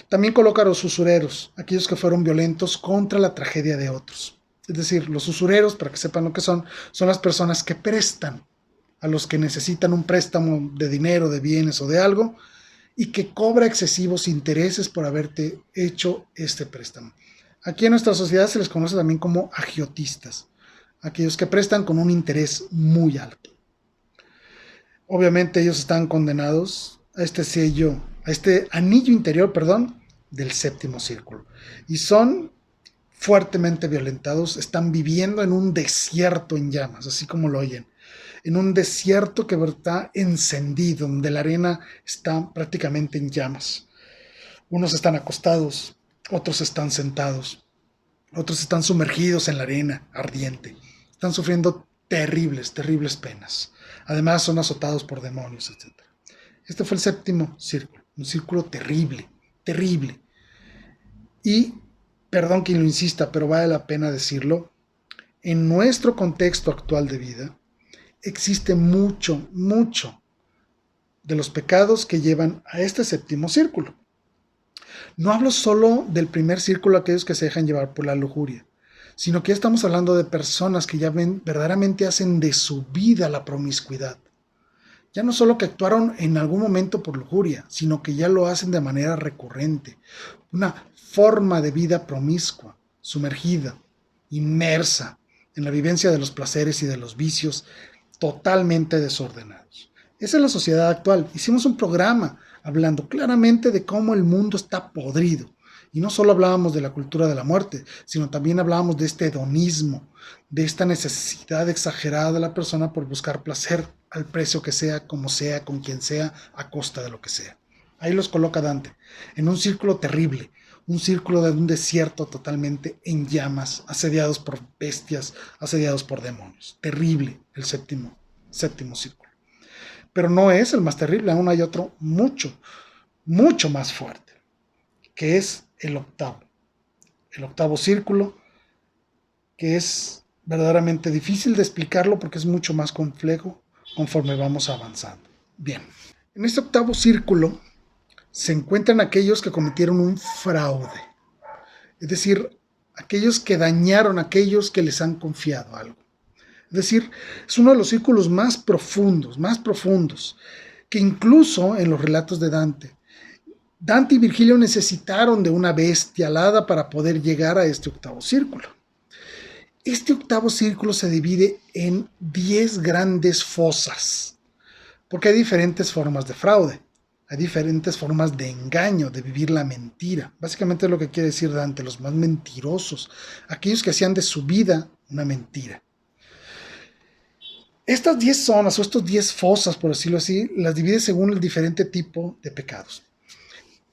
Speaker 1: También coloca a los usureros, aquellos que fueron violentos contra la tragedia de otros. Es decir, los usureros, para que sepan lo que son las personas que prestan a los que necesitan un préstamo de dinero, de bienes o de algo, y que cobra excesivos intereses por haberte hecho este préstamo. Aquí en nuestra sociedad se les conoce también como agiotistas, aquellos que prestan con un interés muy alto. Obviamente ellos están condenados a este sello, a este anillo interior, del séptimo círculo. Y son fuertemente violentados, están viviendo en un desierto en llamas, así como lo oyen. En un desierto que está encendido, donde la arena está prácticamente en llamas. Unos están acostados, otros están sentados, otros están sumergidos en la arena ardiente. Están sufriendo terribles, terribles penas. Además son azotados por demonios, etc. Este fue el séptimo círculo, un círculo terrible, terrible. Y, perdón que lo insista, pero vale la pena decirlo, en nuestro contexto actual de vida, existe mucho, mucho de los pecados que llevan a este séptimo círculo. No hablo solo del primer círculo, aquellos que se dejan llevar por la lujuria, sino que ya estamos hablando de personas que ya verdaderamente hacen de su vida la promiscuidad. Ya no solo que actuaron en algún momento por lujuria, sino que ya lo hacen de manera recurrente. Una forma de vida promiscua, sumergida, inmersa en la vivencia de los placeres y de los vicios, totalmente desordenados. Esa es la sociedad actual. Hicimos un programa hablando claramente de cómo el mundo está podrido. Y no solo hablábamos de la cultura de la muerte, sino también hablábamos de este hedonismo, de esta necesidad exagerada de la persona por buscar placer al precio que sea, como sea, con quien sea, a costa de lo que sea. Ahí los coloca Dante, en un círculo terrible, un círculo de un desierto totalmente en llamas, asediados por bestias, asediados por demonios. Terrible el séptimo círculo. Pero no es el más terrible, aún hay otro mucho, mucho más fuerte, que es el octavo círculo, que es verdaderamente difícil de explicarlo porque es mucho más complejo conforme vamos avanzando. Bien, en este octavo círculo se encuentran aquellos que cometieron un fraude, es decir, aquellos que dañaron a aquellos que les han confiado algo. Es decir, es uno de los círculos más profundos, que incluso en los relatos de Dante y Virgilio necesitaron de una bestia alada para poder llegar a este octavo círculo. Este octavo círculo se divide en 10 grandes fosas, porque hay diferentes formas de fraude, hay diferentes formas de engaño, de vivir la mentira. Básicamente es lo que quiere decir Dante, los más mentirosos, aquellos que hacían de su vida una mentira. Estas 10 zonas o estos 10 fosas, por decirlo así, las divide según el diferente tipo de pecados.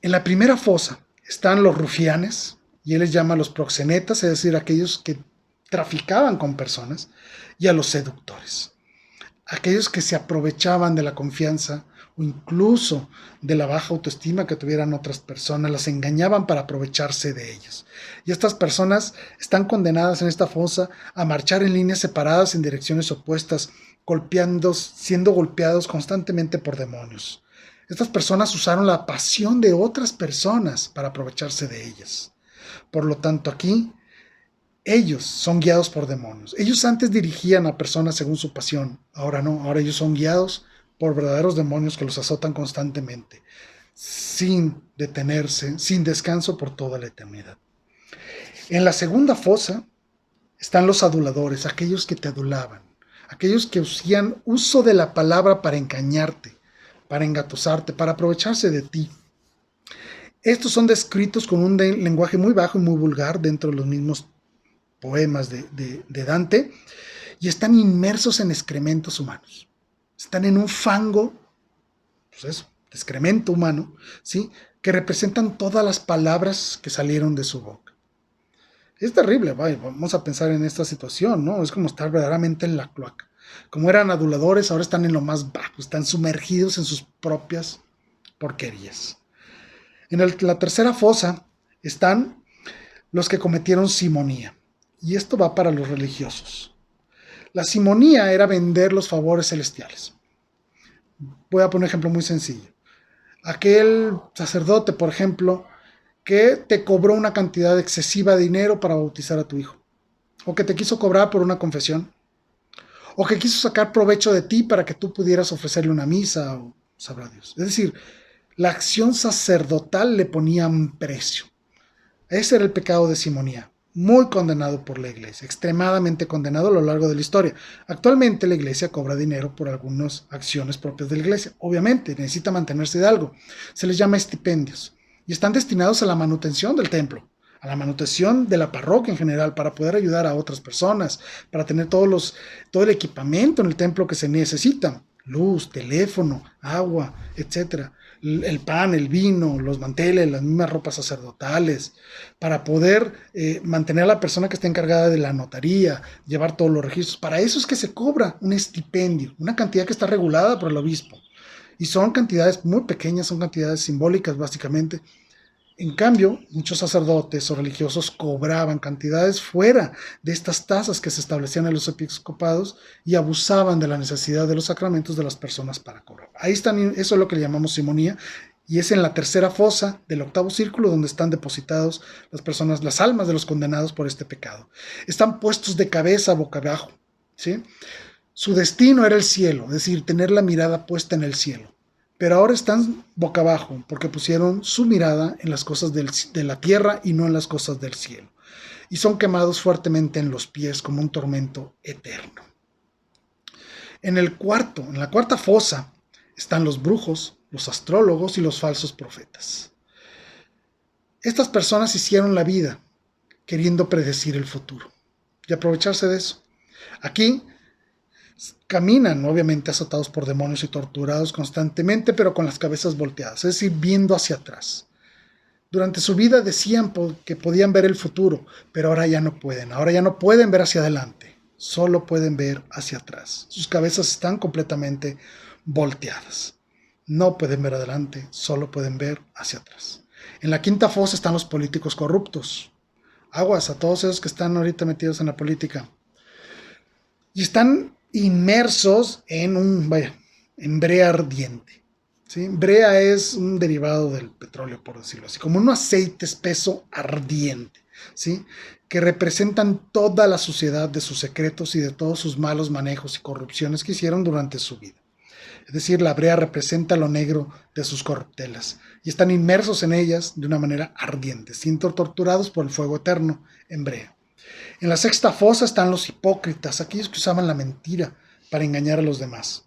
Speaker 1: En la primera fosa están los rufianes, y él les llama a los proxenetas, es decir, aquellos que traficaban con personas, y a los seductores, aquellos que se aprovechaban de la confianza o incluso de la baja autoestima que tuvieran otras personas, las engañaban para aprovecharse de ellos. Y estas personas están condenadas en esta fosa a marchar en líneas separadas en direcciones opuestas, siendo golpeados constantemente por demonios. Estas personas usaron la pasión de otras personas para aprovecharse de ellas. Por lo tanto, aquí, ellos son guiados por demonios. Ellos antes dirigían a personas según su pasión, ahora no, ahora ellos son guiados por verdaderos demonios que los azotan constantemente, sin detenerse, sin descanso por toda la eternidad. En la segunda fosa están los aduladores, aquellos que te adulaban, aquellos que hacían uso de la palabra para engañarte, para engatusarte, para aprovecharse de ti. Estos son descritos con un lenguaje muy bajo y muy vulgar dentro de los mismos poemas de Dante, y están inmersos en excrementos humanos. Están en un fango, pues eso, de excremento humano, ¿sí? Que representan todas las palabras que salieron de su boca. Es terrible, vamos a pensar en esta situación, ¿no? Es como estar verdaderamente en la cloaca. Como eran aduladores, ahora están en lo más bajo, están sumergidos en sus propias porquerías. En la tercera fosa están los que cometieron simonía, y esto va para los religiosos. La simonía era vender los favores celestiales. Voy a poner un ejemplo muy sencillo. Aquel sacerdote, por ejemplo, que te cobró una cantidad excesiva de dinero para bautizar a tu hijo, o que te quiso cobrar por una confesión, o que quiso sacar provecho de ti para que tú pudieras ofrecerle una misa, o sabrá Dios. Es decir, la acción sacerdotal le ponía un precio. Ese era el pecado de simonía, muy condenado por la iglesia, extremadamente condenado a lo largo de la historia. Actualmente la iglesia cobra dinero por algunas acciones propias de la iglesia. Obviamente necesita mantenerse de algo. Se les llama estipendios y están destinados a la manutención del templo, a la manutención de la parroquia en general, para poder ayudar a otras personas, para tener todo el equipamiento en el templo que se necesita: luz, teléfono, agua, etcétera. El pan, el vino, los manteles, las mismas ropas sacerdotales, para poder mantener a la persona que está encargada de la notaría, llevar todos los registros. Para eso es que se cobra un estipendio, una cantidad que está regulada por el obispo. Y son cantidades muy pequeñas, son cantidades simbólicas básicamente. En cambio, muchos sacerdotes o religiosos cobraban cantidades fuera de estas tasas que se establecían en los episcopados y abusaban de la necesidad de los sacramentos de las personas para cobrar. Ahí están, eso es lo que le llamamos simonía, y es en la tercera fosa del octavo círculo donde están depositados las personas, las almas de los condenados por este pecado. Están puestos de cabeza boca abajo, ¿sí? Su destino era el cielo, es decir, tener la mirada puesta en el cielo. Pero ahora están boca abajo porque pusieron su mirada en las cosas de la tierra y no en las cosas del cielo. y son quemados fuertemente en los pies como un tormento eterno. En la cuarta fosa, están los brujos, los astrólogos y los falsos profetas. Estas personas hicieron la vida queriendo predecir el futuro y aprovecharse de eso. Aquí caminan, obviamente, azotados por demonios y torturados constantemente, pero con las cabezas volteadas, es decir, viendo hacia atrás. Durante su vida decían que podían ver el futuro, pero ahora ya no pueden. Ahora ya no pueden ver hacia adelante, solo pueden ver hacia atrás. Sus cabezas están completamente volteadas. No pueden ver adelante, solo pueden ver hacia atrás. En la quinta fosa están los políticos corruptos. Aguas a todos esos que están ahorita metidos en la política. Y están inmersos en brea ardiente. ¿Sí? Brea es un derivado del petróleo, por decirlo así, como un aceite espeso ardiente, ¿sí? Que representan toda la suciedad de sus secretos y de todos sus malos manejos y corrupciones que hicieron durante su vida. Es decir, la brea representa lo negro de sus corruptelas y están inmersos en ellas de una manera ardiente, siendo torturados por el fuego eterno en brea. En la sexta fosa están los hipócritas, aquellos que usaban la mentira para engañar a los demás,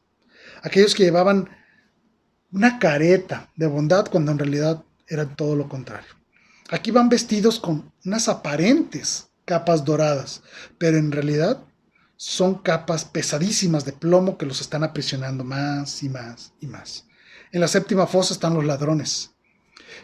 Speaker 1: aquellos que llevaban una careta de bondad cuando en realidad era todo lo contrario. Aquí van vestidos con unas aparentes capas doradas, pero en realidad son capas pesadísimas de plomo que los están aprisionando más y más y más. En la séptima fosa están los ladrones,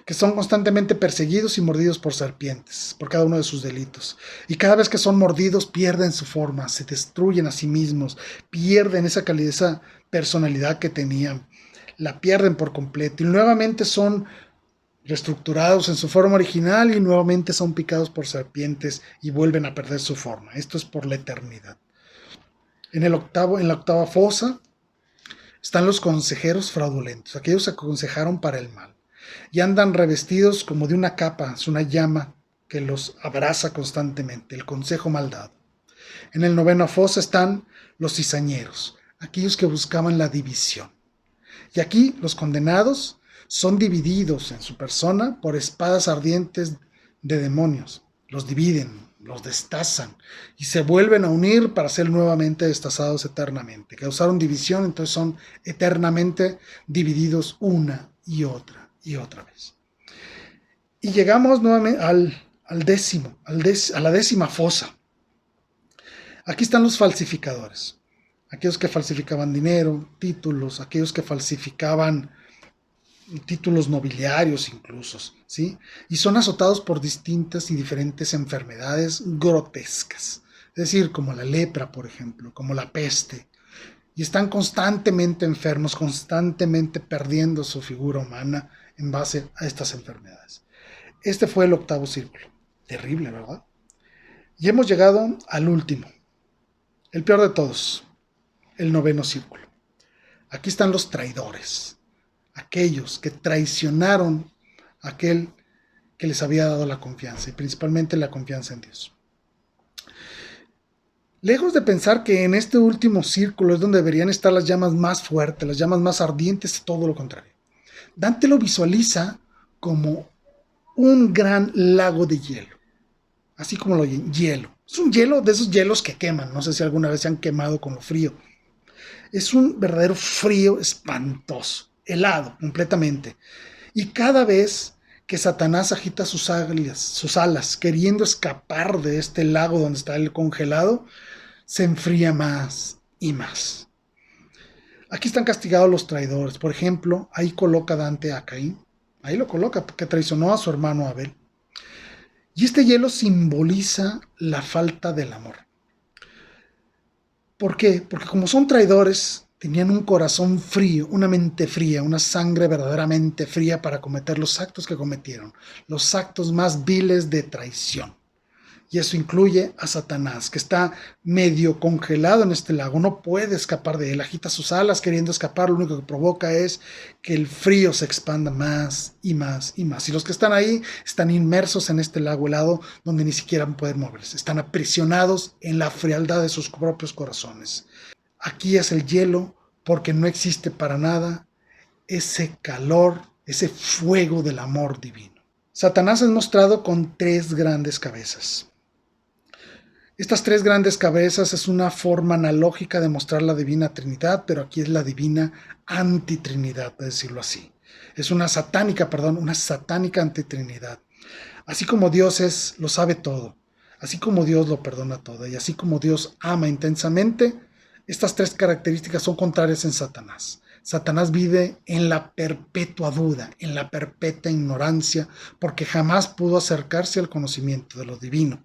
Speaker 1: que son constantemente perseguidos y mordidos por serpientes, por cada uno de sus delitos. Y cada vez que son mordidos pierden su forma, se destruyen a sí mismos, pierden esa calidad, esa personalidad que tenían, la pierden por completo y nuevamente son reestructurados en su forma original y nuevamente son picados por serpientes y vuelven a perder su forma. Esto es por la eternidad. En la octava fosa están los consejeros fraudulentos, aquellos que aconsejaron para el mal y andan revestidos como de una capa, es una llama que los abraza constantemente, el consejo mal dado. En el novena fosa están los cizañeros, aquellos que buscaban la división. Y aquí los condenados son divididos en su persona por espadas ardientes de demonios. Los dividen, los destazan y se vuelven a unir para ser nuevamente destazados eternamente. Causaron división, entonces son eternamente divididos una y otra vez. Y llegamos nuevamente a la décima fosa. Aquí están los falsificadores. Aquellos que falsificaban dinero, títulos, aquellos que falsificaban títulos nobiliarios incluso, ¿sí? Y son azotados por distintas y diferentes enfermedades grotescas, es decir, como la lepra, por ejemplo, como la peste, y están constantemente enfermos, constantemente perdiendo su figura humana en base a estas enfermedades. Este fue el octavo círculo. Terrible, ¿verdad? Y hemos llegado al último, el peor de todos, el noveno círculo. Aquí están los traidores, aquellos que traicionaron a aquel que les había dado la confianza, y principalmente la confianza en Dios. Lejos de pensar que en este último círculo es donde deberían estar las llamas más fuertes, las llamas más ardientes, todo lo contrario. Dante lo visualiza como un gran lago de hielo, así como lo oyen, hielo. Es un hielo de esos hielos que queman, no sé si alguna vez se han quemado con lo frío. Es un verdadero frío espantoso, helado completamente. Y cada vez que Satanás agita sus alas, queriendo escapar de este lago donde está el congelado, se enfría más y más. Aquí están castigados los traidores. Por ejemplo, ahí coloca Dante a Caín. Ahí lo coloca porque traicionó a su hermano Abel. Y este hielo simboliza la falta del amor. ¿Por qué? Porque como son traidores, tenían un corazón frío, una mente fría, una sangre verdaderamente fría para cometer los actos que cometieron, los actos más viles de traición. Y eso incluye a Satanás, que está medio congelado en este lago, no puede escapar de él, agita sus alas queriendo escapar, lo único que provoca es que el frío se expanda más y más y más. Y los que están ahí están inmersos en este lago helado donde ni siquiera pueden moverse, están aprisionados en la frialdad de sus propios corazones. Aquí es el hielo porque no existe para nada ese calor, ese fuego del amor divino. Satanás es mostrado con 3 grandes cabezas. Estas tres grandes cabezas es una forma analógica de mostrar la divina Trinidad, pero aquí es la divina antitrinidad, por decirlo así. Es una satánica antitrinidad. Así como Dios lo sabe todo, así como Dios lo perdona todo y así como Dios ama intensamente, estas tres características son contrarias en Satanás. Satanás vive en la perpetua duda, en la perpetua ignorancia, porque jamás pudo acercarse al conocimiento de lo divino.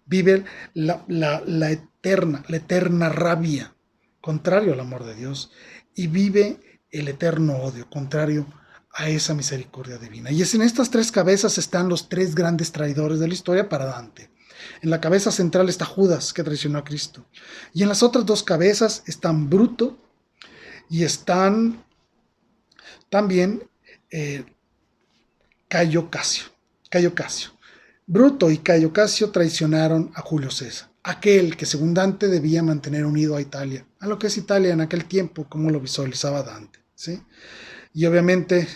Speaker 1: Vive la eterna rabia, contrario al amor de Dios, y vive el eterno odio, contrario a esa misericordia divina. Y es en estas tres cabezas están los tres grandes traidores de la historia para Dante. En la cabeza central está Judas, que traicionó a Cristo. Y en las otras dos cabezas están Bruto y están también Cayo Casio. Bruto y Cayo Casio traicionaron a Julio César, aquel que según Dante debía mantener unido a Italia, a lo que es Italia en aquel tiempo, como lo visualizaba Dante, ¿sí? Y obviamente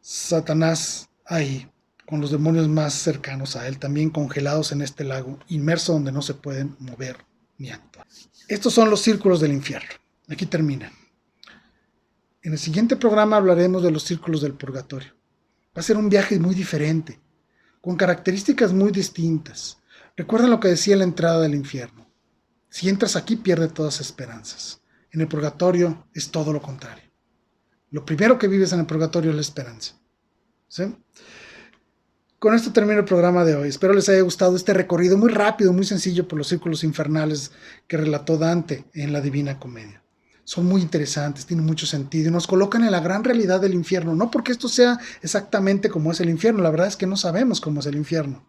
Speaker 1: Satanás ahí, con los demonios más cercanos a él, también congelados en este lago, inmerso donde no se pueden mover ni actuar. Estos son los círculos del infierno. Aquí terminan. En el siguiente programa hablaremos de los círculos del purgatorio. Va a ser un viaje muy diferente, con características muy distintas. Recuerden lo que decía la entrada del infierno. Si entras aquí, pierde todas esperanzas. En el purgatorio es todo lo contrario. Lo primero que vives en el purgatorio es la esperanza. ¿Sí? Con esto termino el programa de hoy. Espero les haya gustado este recorrido muy rápido, muy sencillo por los círculos infernales que relató Dante en la Divina Comedia. Son muy interesantes, tienen mucho sentido y nos colocan en la gran realidad del infierno. No porque esto sea exactamente como es el infierno, la verdad es que no sabemos cómo es el infierno,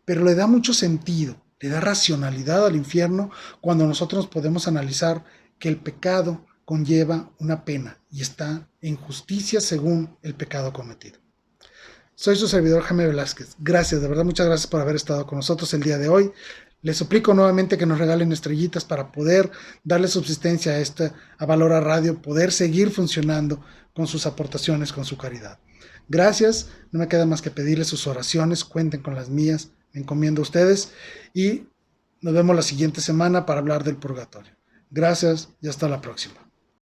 Speaker 1: pero le da mucho sentido, le da racionalidad al infierno cuando nosotros podemos analizar que el pecado conlleva una pena y está en justicia según el pecado cometido. Soy su servidor Jaime Velázquez. Gracias, de verdad, muchas gracias por haber estado con nosotros el día de hoy. Les suplico nuevamente que nos regalen estrellitas para poder darle subsistencia a Valora Radio, poder seguir funcionando con sus aportaciones, con su caridad. Gracias, no me queda más que pedirles sus oraciones, cuenten con las mías, me encomiendo a ustedes y nos vemos la siguiente semana para hablar del purgatorio. Gracias y hasta la próxima.